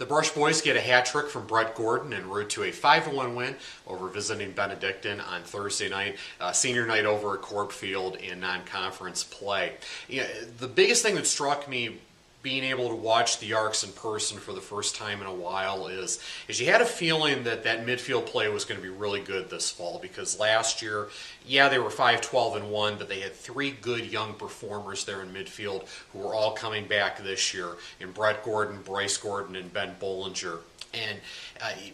The Brush boys get a hat trick from Brett Gordon en route to a 5-1 win over visiting Benedictine on Thursday night, senior night over at Corp Field in non-conference play. The biggest thing that struck me being able to watch the Arcs in person for the first time in a while is you had a feeling that midfield play was going to be really good this fall, because last year, yeah, they were 5-12-1, but they had three good young performers there in midfield who were all coming back this year in Brett Gordon, Bryce Gordon, and Ben Bollinger. And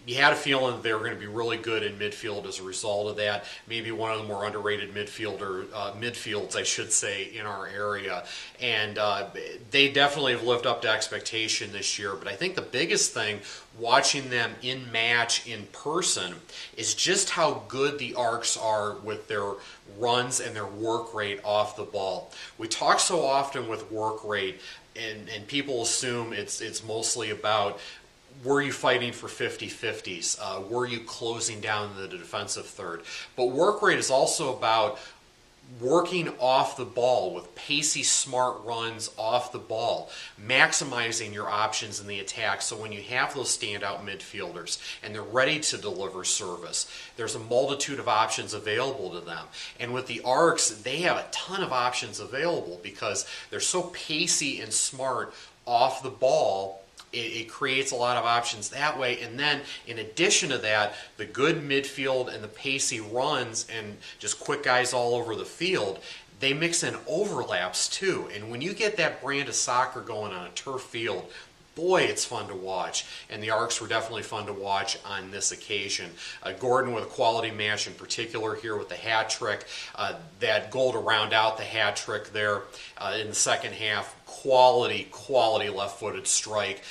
you had a feeling that they were going to be really good in midfield as a result of that. Maybe one of the more underrated midfields, I should say, in our area. And they definitely have lived up to expectation this year. But I think the biggest thing, watching them in match in person, is just how good the Arcs are with their runs and their work rate off the ball. We talk so often with work rate, and people assume it's mostly about, were you fighting for 50-50s? Were you closing down the defensive third? But work rate is also about working off the ball with pacey, smart runs off the ball, maximizing your options in the attack. So when you have those standout midfielders and they're ready to deliver service, there's a multitude of options available to them. And with the Arcs, they have a ton of options available because they're so pacey and smart off the ball. It creates a lot of options that way. And then in addition to that, the good midfield and the pacey runs and just quick guys all over the field, they mix in overlaps too. And when you get that brand of soccer going on a turf field, boy, it's fun to watch. And the Arcs were definitely fun to watch on this occasion. Gordon with a quality match in particular here with the hat trick. That goal to round out the hat trick there in the second half. Quality left-footed strike,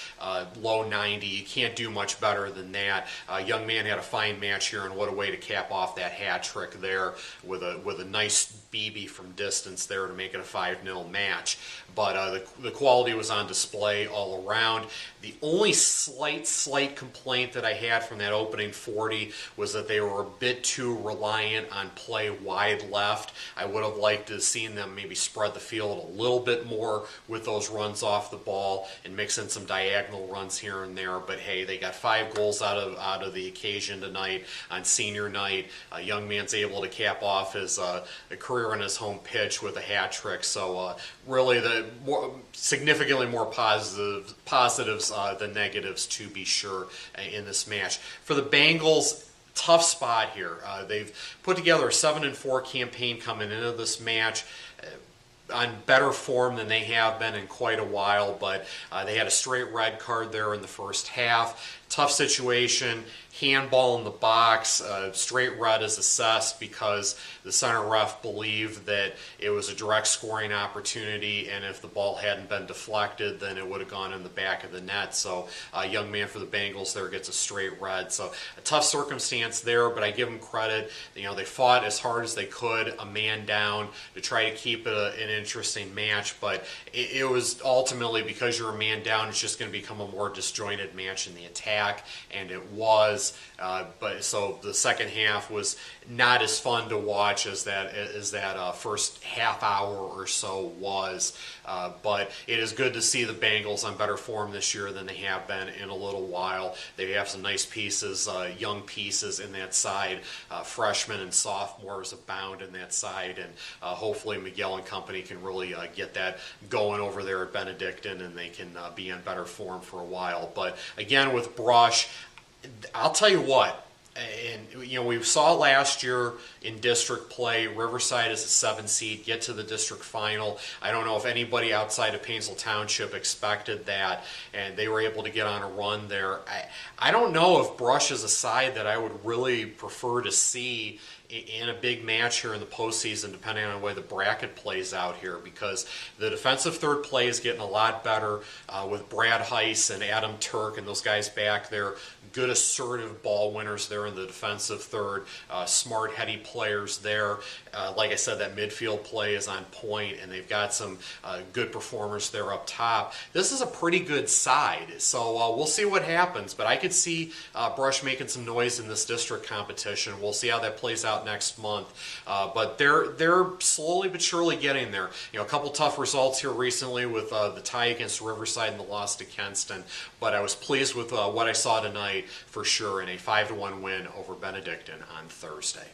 low 90. You can't do much better than that. Young man had a fine match here, and what a way to cap off that hat trick there with a nice BB from distance there to make it a 5-0 match. But the quality was on display all around. The only slight complaint that I had from that opening 40 was that they were a bit too reliant on play wide left. I would have liked to have seen them maybe spread the field a little bit more with those runs off the ball and mix in some diagonal runs here and there. But hey, they got 5 goals out of the occasion tonight on senior night. Young man's able to cap off his career on his home pitch with a hat trick. So really, significantly more positives than negatives, to be sure, in this match. For the Bengals, tough spot here. They've put together a 7-4 campaign coming into this match, on better form than they have been in quite a while, but they had a straight red card there in the first half. Tough situation, handball in the box, straight red is assessed because the center ref believed that it was a direct scoring opportunity, and if the ball hadn't been deflected, then it would have gone in the back of the net. So a young man for the Bengals there gets a straight red. So a tough circumstance there, but I give them credit. They fought as hard as they could, a man down, to try to keep it an interesting match, but it was ultimately, because you're a man down, it's just going to become a more disjointed match in the attack. And it was, but so the second half was not as fun to watch as that first half hour or so was. But it is good to see the Bengals on better form this year than they have been in a little while. They have some nice pieces, young pieces in that side. Freshmen and sophomores abound in that side, and hopefully Miguel and company can really get that going over there at Benedictine, and they can be in better form for a while. But again, with Brush, I'll tell you what, and we saw last year in district play, Riverside is a 7 seed, get to the district final. I don't know if anybody outside of Painesville Township expected that, and they were able to get on a run there. I don't know if Brush is a side that I would really prefer to see in a big match here in the postseason, depending on the way the bracket plays out here, because the defensive third play is getting a lot better with Brad Heiss and Adam Turk and those guys back there. Good assertive ball winners there in the defensive third. Smart, heady players there. Like I said, that midfield play is on point, and they've got some good performers there up top. This is a pretty good side, so we'll see what happens. But I could see Brush making some noise in this district competition. We'll see how that plays out next month. But they're slowly but surely getting there. A couple tough results here recently with the tie against Riverside and the loss to Kenston. But I was pleased with what I saw tonight for sure in a 5-1 win over Benedictine on Thursday.